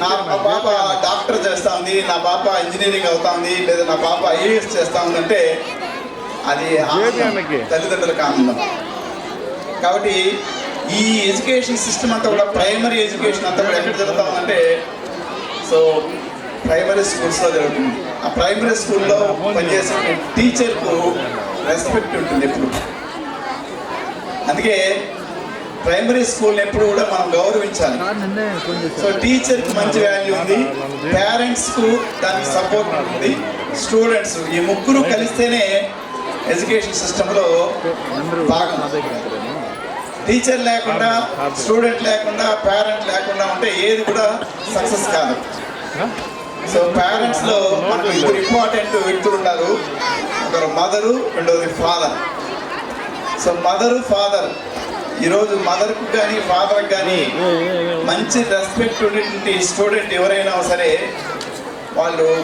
నా పాప డాక్టర్ చేస్తా ఉంది, నా పాప ఇంజనీరింగ్ అవుతా ఉంది, లేదా నా పాప ఐఏఎస్ చేస్తా ఉందంటే అది తల్లిదండ్రులకు ఆనందం. కాబట్టి ఈ ఎడ్యుకేషన్ సిస్టమ్ అంతా కూడా, ప్రైమరీ ఎడ్యుకేషన్ అంతా కూడా ఎక్కడ జరుగుతూ ఉందంటే సో ప్రైమరీ స్కూల్స్లో జరుగుతుంది. ఆ ప్రైమరీ స్కూల్లో పనిచేసే టీచర్కు రెస్పెక్ట్ ఉంటుంది ఎప్పుడు. అందుకే ప్రైమరీ స్కూల్ని ఎప్పుడు కూడా మనం గౌరవించాలి. సో టీచర్కి మంచి వాల్యూ ఉంది, పేరెంట్స్కు దానికి సపోర్ట్ ఉంటుంది, స్టూడెంట్స్ ఈ ముగ్గురు కలిస్తేనే ఎడ్యుకేషన్ సిస్టంలో భాగం. టీచర్ లేకుండా, స్టూడెంట్ లేకుండా, పేరెంట్ లేకుండా ఉంటే ఏది కూడా సక్సెస్ కాదు. సో పేరెంట్స్లో మనకు ఇద్దరు ఇంపార్టెంట్ వ్యక్తులు ఉన్నారు. ఒకరు మదరు, రెండవది ఫాదర్. సో మదరు, ఫాదర్, ఈరోజు మదర్కి కానీ ఫాదర్కి కానీ మంచి రెస్పెక్ట్ ఉండేటువంటి స్టూడెంట్ ఎవరైనా సరే వాళ్ళు